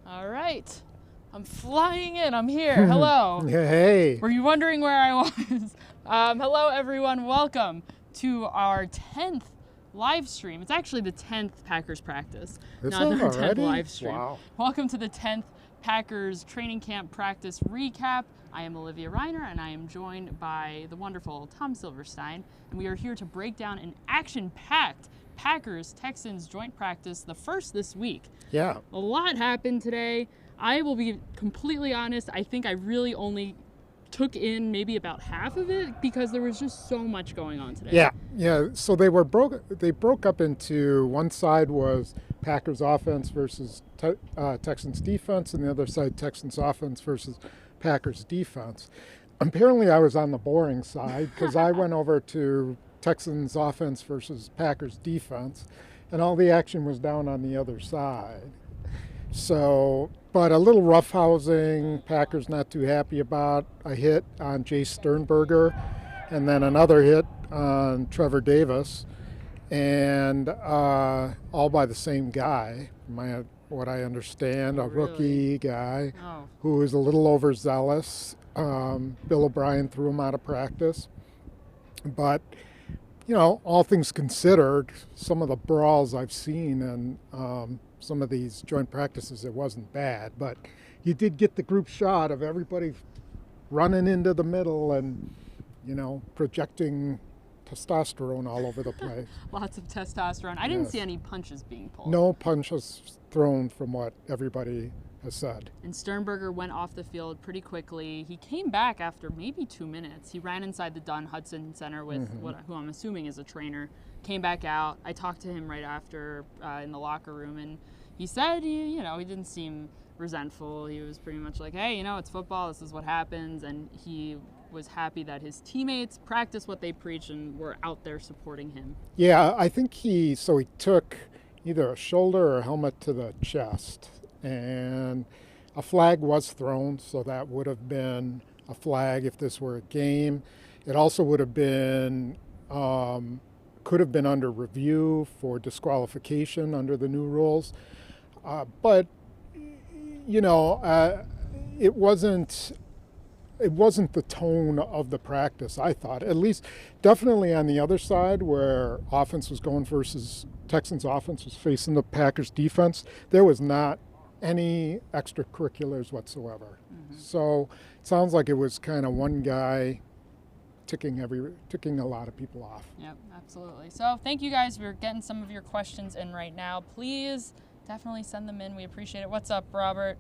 All right. I'm flying in. I'm here. Hello. Hey. Were you wondering where I was? Hello, everyone. Welcome to our 10th live stream. It's actually the 10th Packers practice, Is not it our 10th already? live stream. Wow. Welcome to the 10th Packers training camp practice recap. I am Olivia Reiner, and I am joined by the wonderful Tom Silverstein, and we are here to break down an action-packed Packers-Texans joint practice, the first this week. Yeah. A lot happened today. I will be completely honest, I think I really only took in maybe about half of it because there was just so much going on today. Yeah. So they broke up into one side was Packers offense versus Texans defense, and the other side Texans offense versus Packers defense. Apparently I was on the boring side because I went over to Texans offense versus Packers defense, and all the action was down on the other side. So, but a little roughhousing, Packers not too happy about, a hit on Jay Sternberger, and then another hit on Trevor Davis, and all by the same guy, what I understand, a rookie guy who is a little overzealous. Bill O'Brien threw him out of practice. But, you know, all things considered, some of the brawls I've seen and some of these joint practices, it wasn't bad. But you did get the group shot of everybody running into the middle and, you know, projecting testosterone all over the place. Lots of testosterone. I didn't see any punches being pulled. No punches thrown from what everybody has said. And Sternberger went off the field pretty quickly. He came back after maybe 2 minutes. He ran inside the Dunn Hudson Center with who I'm assuming is a trainer. Came back out. I talked to him right after in the locker room, and he said, he didn't seem resentful. He was pretty much like, hey, it's football. This is what happens. And he was happy that his teammates practiced what they preach and were out there supporting him. Yeah, I think he took either a shoulder or a helmet to the chest, and a flag was thrown, so that would have been a flag if this were a game. It also would have been, could have been under review for disqualification under the new rules. But, it wasn't the tone of the practice, I thought. At least definitely on the other side where offense was going versus Texans offense was facing the Packers defense, there was not any extracurriculars whatsoever. So it sounds like it was kind of one guy ticking a lot of people off. Yep, absolutely. So thank you guys. We're getting some of your questions in right now. Please definitely send them in. We appreciate it. What's up, Robert?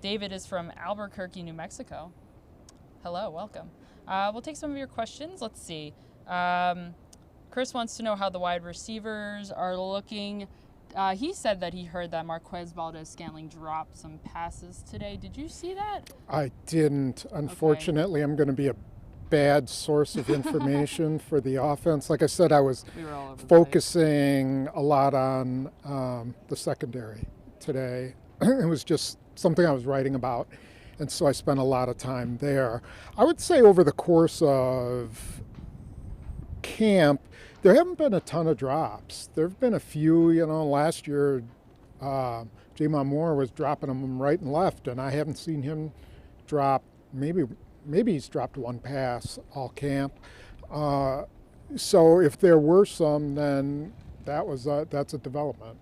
David is from Albuquerque, New Mexico. Hello, welcome. We'll take some of your questions. Let's see. Chris wants to know how the wide receivers are looking. He said that he heard that Marquez Valdez-Scantling dropped some passes today. Did you see that? I didn't. Unfortunately, I'm going to be a bad source of information for the offense. Like I said, I was focusing a lot on the secondary today. It was just something I was writing about, and so I spent a lot of time there. I would say over the course of camp, there haven't been a ton of drops. There have been a few, last year Jamon Moore was dropping them right and left, and I haven't seen him drop, maybe he's dropped one pass all camp. So if there were some, then that's a development.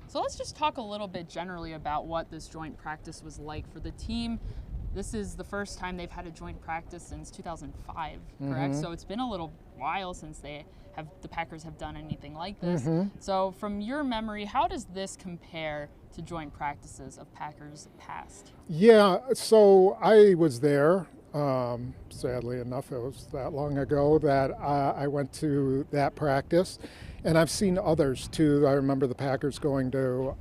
So let's just talk a little bit generally about what this joint practice was like for the team. This is the first time they've had a joint practice since 2005, correct? So it's been a little while since the Packers have done anything like this. So from your memory, how does this compare to joint practices of Packers past? Yeah, so I was there. Sadly enough, it was that long ago that I went to that practice. And I've seen others too. I remember the Packers going to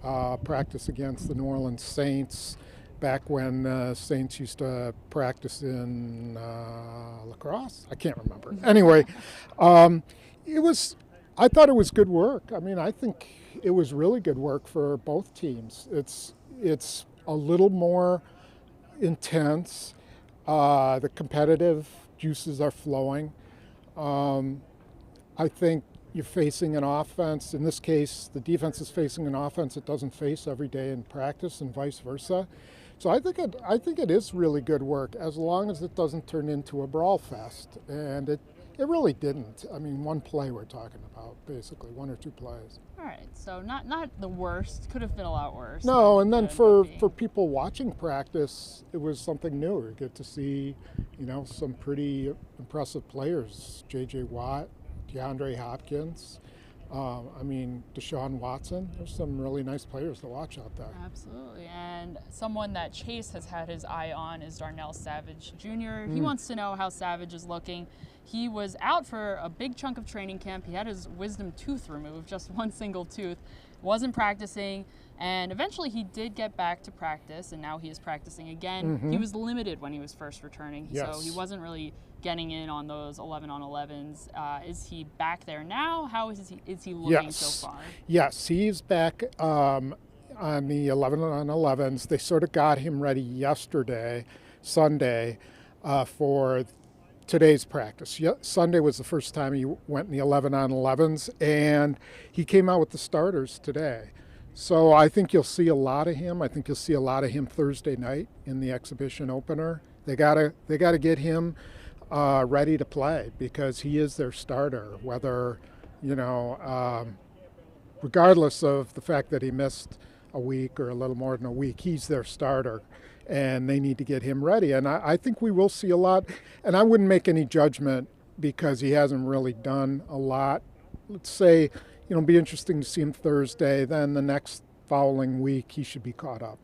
practice against the New Orleans Saints back when Saints used to practice in lacrosse. I can't remember. Anyway, I thought it was good work. I mean, I think it was really good work for both teams. It's a little more intense. The competitive juices are flowing. I think you're facing an offense. In this case, the defense is facing an offense it doesn't face every day in practice, and vice versa. So I think it is really good work, as long as it doesn't turn into a brawl fest. And it really didn't. I mean, one play we're talking about, basically, one or two plays. All right, so not the worst. Could have been a lot worse. No, and then for people watching practice, it was something new. You get to see, some pretty impressive players. J.J. Watt, DeAndre Hopkins, Deshaun Watson. There's some really nice players to watch out there. Absolutely. And someone that Chase has had his eye on is Darnell Savage Jr. He wants to know how Savage is looking. He was out for a big chunk of training camp. He had his wisdom tooth removed, just one single tooth. Wasn't practicing, and eventually he did get back to practice, and now he is practicing again. He was limited when he was first returning, so he wasn't really getting in on those 11-on-11s. Is he back there now? How is he looking so far? Yes, he's back on the 11-on-11s. They sort of got him ready yesterday, Sunday, for today's practice. Sunday was the first time he went in the 11-on-11s, and he came out with the starters today. So I think you'll see a lot of him. I think you'll see a lot of him Thursday night in the exhibition opener. They gotta get him ready to play, because he is their starter, whether, regardless of the fact that he missed a week or a little more than a week, he's their starter, and they need to get him ready. And I think we will see a lot, and I wouldn't make any judgment because he hasn't really done a lot. Let's say, be interesting to see him Thursday, then the next following week he should be caught up.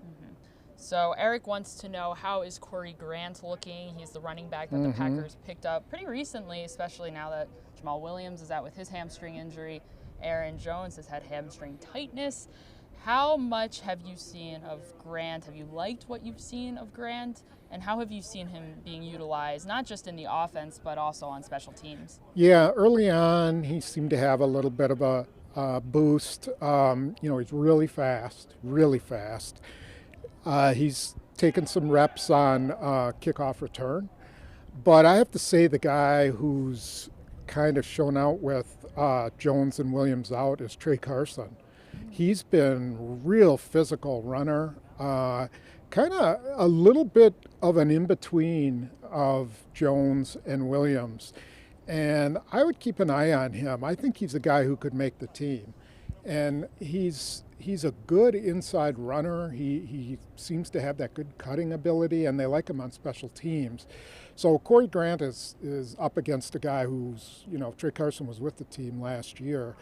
So Eric wants to know, how is Corey Grant looking? He's the running back that the Packers picked up pretty recently, especially now that Jamal Williams is out with his hamstring injury. Aaron Jones has had hamstring tightness. How much have you seen of Grant? Have you liked what you've seen of Grant? And how have you seen him being utilized, not just in the offense, but also on special teams? Yeah, early on, he seemed to have a little bit of a boost. He's really fast. He's taken some reps on kickoff return. But I have to say, the guy who's kind of shown out with Jones and Williams out is Trey Carson. He's been a real physical runner, kind of a little bit of an in-between of Jones and Williams. And I would keep an eye on him. I think he's a guy who could make the team. And he's a good inside runner. He seems to have that good cutting ability, and they like him on special teams. So Corey Grant is up against a guy who's, Trey Carson was with the team last year.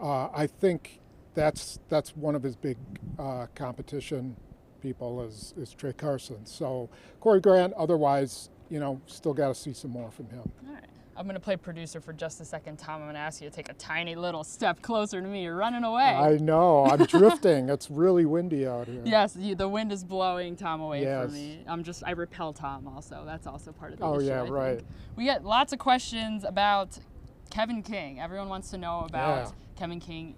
I think that's one of his big competition people is Trey Carson. So Corey Grant, otherwise, still got to see some more from him. All right. I'm going to play producer for just a second, Tom. I'm going to ask you to take a tiny little step closer to me. You're running away. I know. I'm drifting. It's really windy out here. Yes, the wind is blowing Tom away from me. I repel Tom also. That's also part of the issue. Oh, yeah, right. We get lots of questions about Kevin King. Everyone wants to know about Kevin King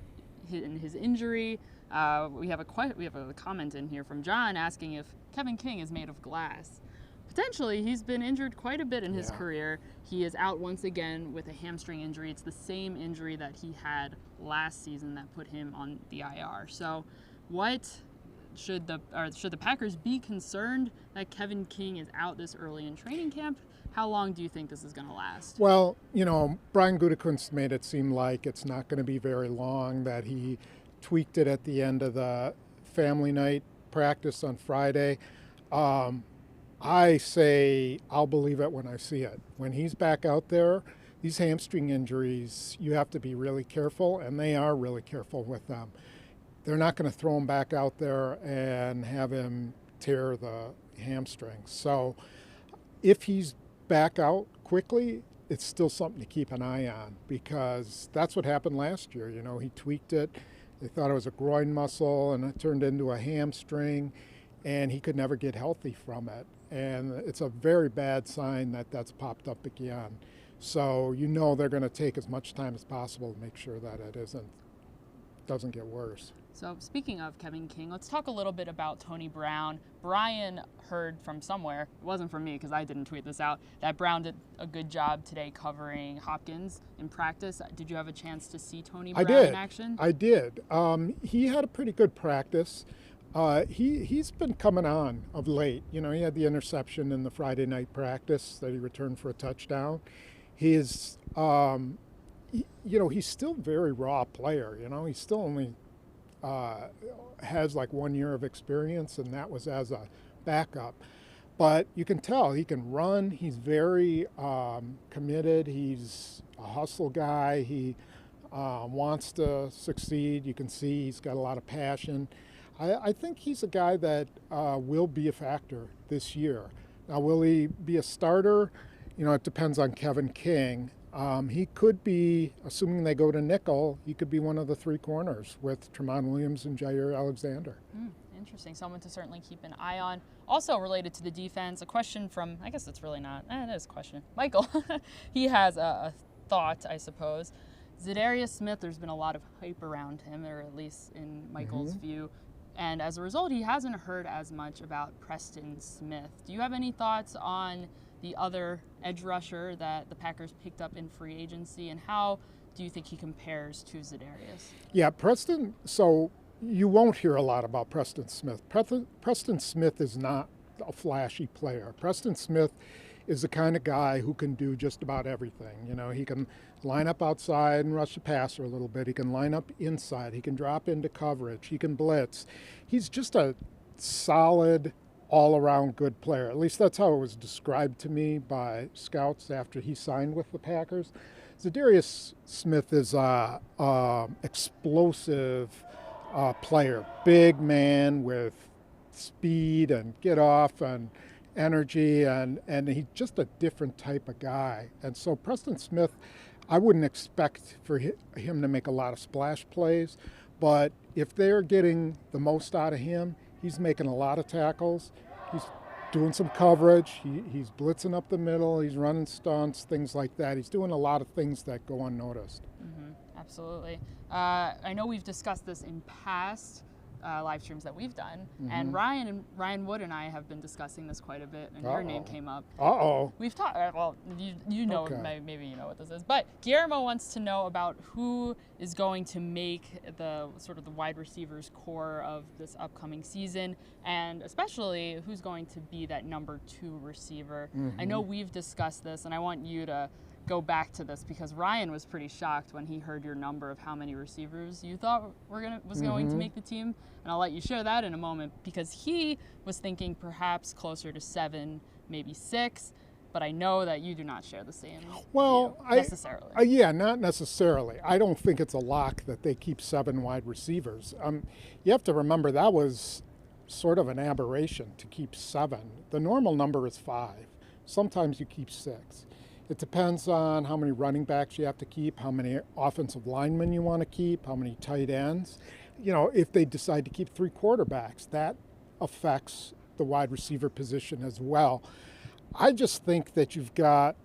and his injury. We have a comment in here from John asking if Kevin King is made of glass. Potentially, he's been injured quite a bit in his career. He is out once again with a hamstring injury. It's the same injury that he had last season that put him on the IR. So, should the Packers be concerned that Kevin King is out this early in training camp? How long do you think this is going to last? Well, Brian Gutekunst made it seem like it's not going to be very long, that he tweaked it at the end of the family night practice on Friday. I say I'll believe it when I see it. When he's back out there, these hamstring injuries, you have to be really careful, and they are really careful with them. They're not going to throw him back out there and have him tear the hamstring. So if he's back out quickly, it's still something to keep an eye on, because that's what happened last year. He tweaked it. They thought it was a groin muscle, and it turned into a hamstring, and he could never get healthy from it. And it's a very bad sign that that's popped up again. So they're going to take as much time as possible to make sure that it doesn't get worse. So speaking of Kevin King, let's talk a little bit about Tony Brown. Brian heard from somewhere, it wasn't from me because I didn't tweet this out, that Brown did a good job today covering Hopkins in practice. Did you have a chance to see Tony Brown in action? I did. He had a pretty good practice. He's been coming on of late. You know, he had the interception in the Friday night practice that he returned for a touchdown. He's, he's still a very raw player. You know, he's still only has like 1 year of experience, and that was as a backup. But you can tell he can run. He's very committed. He's a hustle guy. He wants to succeed. You can see he's got a lot of passion. I think he's a guy that will be a factor this year. Now, will he be a starter? You know, it depends on Kevin King. He could be, assuming they go to nickel, he could be one of the three corners with Tremont Williams and Jair Alexander. Interesting. Someone to certainly keep an eye on. Also related to the defense, a question from, I guess it's really not, it is a question, Michael. He has a thought, I suppose. Za'Darius Smith, there's been a lot of hype around him, or at least in Michael's view. And as a result, he hasn't heard as much about Preston Smith. Do you have any thoughts on the other edge rusher that the Packers picked up in free agency, and how do you think he compares to Za'Darius? Yeah, Preston, so you won't hear a lot about Preston Smith. Preston Smith is not a flashy player. Preston Smith is the kind of guy who can do just about everything. You know, he can line up outside and rush the passer a little bit. He can line up inside. He can drop into coverage. He can blitz. He's just a solid, all-around good player. At least that's how it was described to me by scouts after he signed with the Packers. Za'Darius Smith is a explosive player, big man with speed and get off and energy, and he's just a different type of guy. And so Preston Smith, I wouldn't expect for him to make a lot of splash plays, but if they're getting the most out of him, he's making a lot of tackles. He's doing some coverage. He's blitzing up the middle. He's running stunts, things like that. He's doing a lot of things that go unnoticed. Absolutely. I know we've discussed this in past live streams that we've done, and Ryan Wood and I have been discussing this quite a bit, and your name came up. We've talked. Well, you know, maybe you know what this is, but Guillermo wants to know about who is going to make the sort of the wide receivers core of this upcoming season, and especially who's going to be that number 2 receiver. I know we've discussed this, and I want you to go back to this because Ryan was pretty shocked when he heard your number of how many receivers you thought was going to make the team, and I'll let you share that in a moment because he was thinking perhaps closer to 7, maybe 6, but I know that you do not share the same view necessarily. Yeah, not necessarily. I don't think it's a lock that they keep 7 wide receivers. You have to remember that was sort of an aberration to keep 7. The normal number is 5. Sometimes you keep 6. It depends on how many running backs you have to keep, how many offensive linemen you want to keep, how many tight ends. You know, if they decide to keep 3 quarterbacks, that affects the wide receiver position as well. I just think that you've got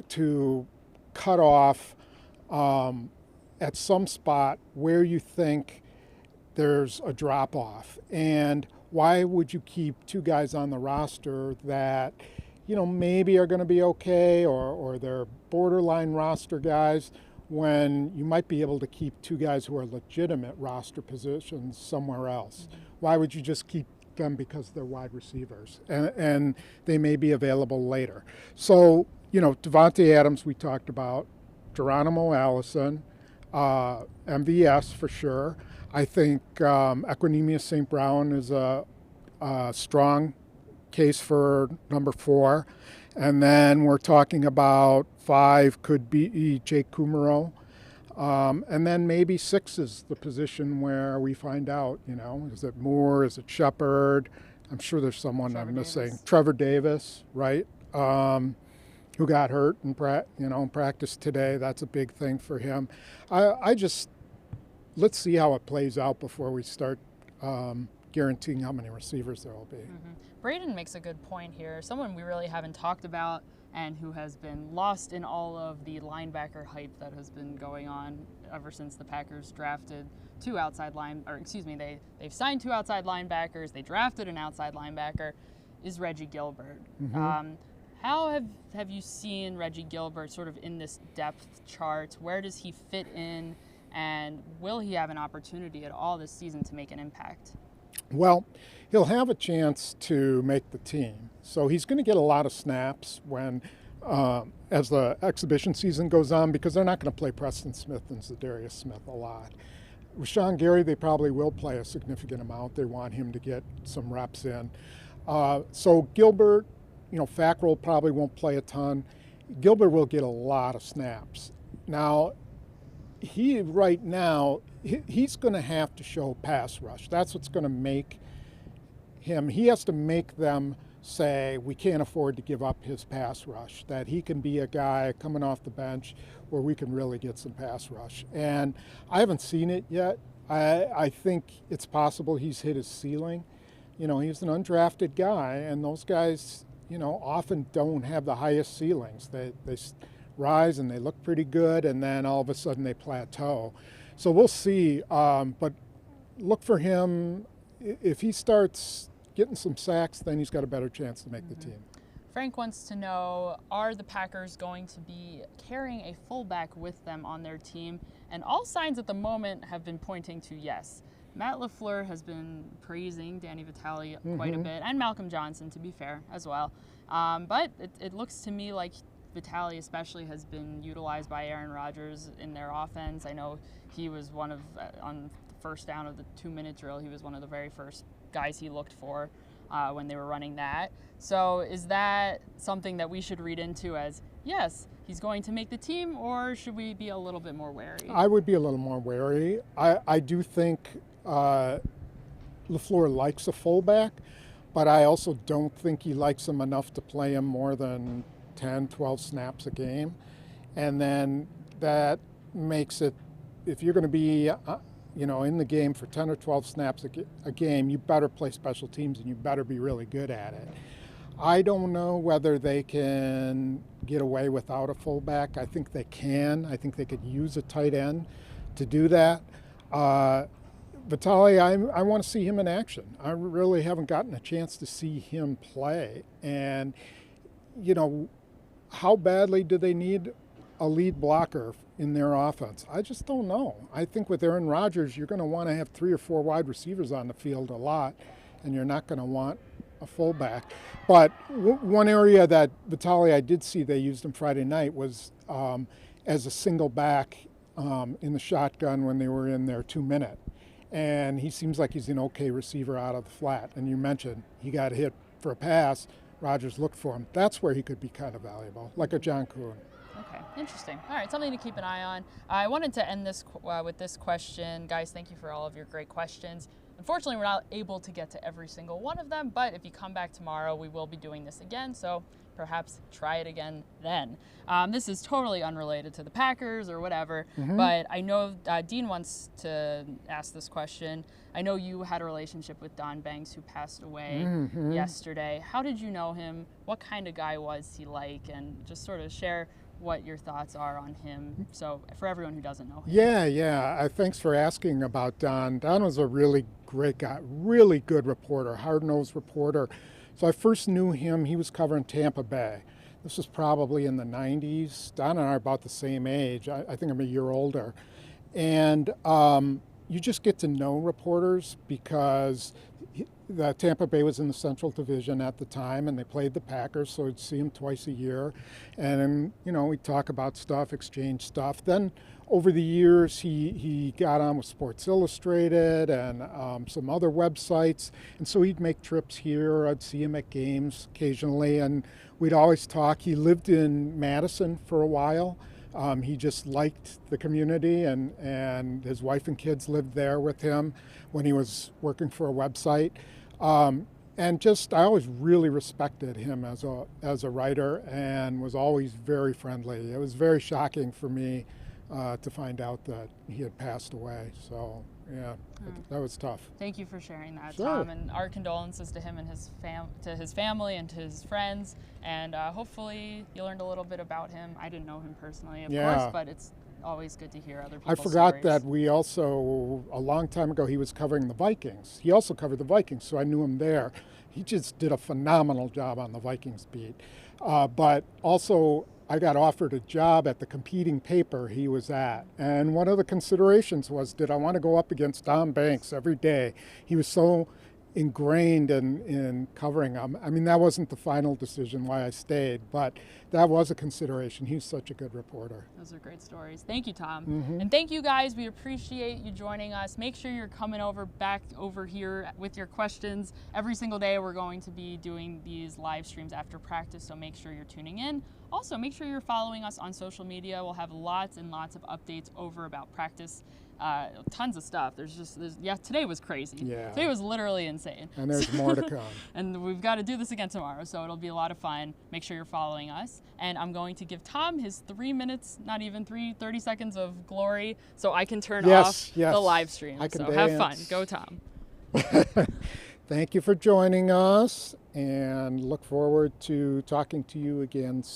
to cut off at some spot where you think there's a drop-off. And why would you keep 2 guys on the roster that maybe are going to be okay or they're borderline roster guys when you might be able to keep 2 guys who are legitimate roster positions somewhere else? Why would you just keep them because they're wide receivers and they may be available later? So, Devontae Adams we talked about, Geronimo Allison, MVS for sure. I think Equanimeous St. Brown is a strong case for number 4, and then we're talking about 5 could be Jake Kumaro, and then maybe 6 is the position where we find out, is it Moore, is it Shepard? I'm sure there's someone I'm missing. Trevor Davis, right? Who got hurt in practice today. That's a big thing for him. Let's see how it plays out before we start guaranteeing how many receivers there will be. Braden makes a good point here. Someone we really haven't talked about and who has been lost in all of the linebacker hype that has been going on ever since the Packers drafted they've signed 2 outside linebackers, they drafted an outside linebacker, is Reggie Gilbert. Mm-hmm. How have you seen Reggie Gilbert sort of in this depth chart? Where does he fit in, and will he have an opportunity at all this season to make an impact? Well, he'll have a chance to make the team. So he's going to get a lot of snaps as the exhibition season goes on, because they're not going to play Preston Smith and Zadarius Smith a lot. Rashawn Gary, they probably will play a significant amount. They want him to get some reps in. So Gilbert, Fackrell probably won't play a ton. Gilbert will get a lot of snaps. Now, he's going to have to show pass rush. That's what's going to make him. He has to make them say, we can't afford to give up his pass rush, that he can be a guy coming off the bench where we can really get some pass rush. And I haven't seen it yet. I think it's possible he's hit his ceiling. He's an undrafted guy, and those guys, often don't have the highest ceilings. They rise and they look pretty good, and then all of a sudden they plateau. So we'll see, but look for him. If he starts getting some sacks, then he's got a better chance to make the team. Frank wants to know, are the Packers going to be carrying a fullback with them on their team? And all signs at the moment have been pointing to yes. Matt LaFleur has been praising Danny Vitale quite a bit, and Malcolm Johnson, to be fair, as well. But it looks to me like Vitale especially has been utilized by Aaron Rodgers in their offense. I know he was one of, on the first down of the 2-minute drill, he was one of the very first guys he looked for when they were running that. So is that something that we should read into as, yes, he's going to make the team, or should we be a little bit more wary? I would be a little more wary. I do think LaFleur likes a fullback, but I also don't think he likes him enough to play him more than 10, 12 snaps a game. And then that makes it, if you're going to be in the game for 10 or 12 snaps a game, you better play special teams and you better be really good at it. I don't know whether they can get away without a fullback. I think they can. I think they could use a tight end to do that. Vitale, I want to see him in action. I really haven't gotten a chance to see him play. And, how badly do they need a lead blocker in their offense? I just don't know. I think with Aaron Rodgers, you're going to want to have 3 or 4 wide receivers on the field a lot, and you're not going to want a fullback. But one area that Vitale, I did see they used him Friday night, was as a single back in the shotgun when they were in their 2-minute. And he seems like he's an okay receiver out of the flat. And you mentioned he got hit for a pass. Rodgers looked for him. That's where he could be kind of valuable, like a John Kuhn. Okay, interesting. All right, something to keep an eye on. I wanted to end this with this question. Guys, thank you for all of your great questions. Unfortunately, we're not able to get to every single one of them, but if you come back tomorrow, we will be doing this again, so perhaps try it again then. This is totally unrelated to the Packers or whatever, but I know Dean wants to ask this question. I know you had a relationship with Don Banks, who passed away yesterday. How did you know him? What kind of guy was he like? And just sort of share what your thoughts are on him, so for everyone who doesn't know him. Yeah. Thanks for asking about Don. Don was a really great guy, really good reporter, hard-nosed reporter. So I first knew him, he was covering Tampa Bay. This was probably in the 90s. Don and I are about the same age. I think I'm a year older. And you just get to know reporters because the Tampa Bay was in the Central Division at the time, and they played the Packers, so I'd see him twice a year. And, we'd talk about stuff, exchange stuff. Then over the years, he got on with Sports Illustrated and some other websites. And so he'd make trips here. I'd see him at games occasionally, and we'd always talk. He lived in Madison for a while. He just liked the community, and his wife and kids lived there with him when he was working for a website. And just, I always really respected him as a writer, and was always very friendly. It was very shocking for me to find out that he had passed away. So, yeah, that was tough. Thank you for sharing that, Sure. Tom, and our condolences to him and to his family and to his friends. And hopefully you learned a little bit about him. I didn't know him personally, of course, but it's always good to hear other people's I forgot stories. that we also, a long time ago, he was covering the Vikings. He also covered the Vikings, so I knew him there. He just did a phenomenal job on the Vikings beat. But also, I got offered a job at the competing paper he was at. And one of the considerations was, did I want to go up against Don Banks every day? He was so ingrained in covering him. I mean, that wasn't the final decision why I stayed, but that was a consideration. He's such a good reporter. Those are great stories. Thank you, Tom. And thank you guys. We appreciate you joining us. Make sure you're coming back over here with your questions. Every single day we're going to be doing these live streams after practice, so make sure you're tuning in. Also, make sure you're following us on social media. We'll have lots and lots of updates over about practice. Tons of stuff. Today was crazy. Yeah. Today was literally insane. And there's more to come. And we've got to do this again tomorrow, so it'll be a lot of fun. Make sure you're following us. And I'm going to give Tom his 3 minutes, not even 30 seconds of glory, so I can turn off the live stream. So have fun. Go, Tom. Thank you for joining us, and look forward to talking to you again soon.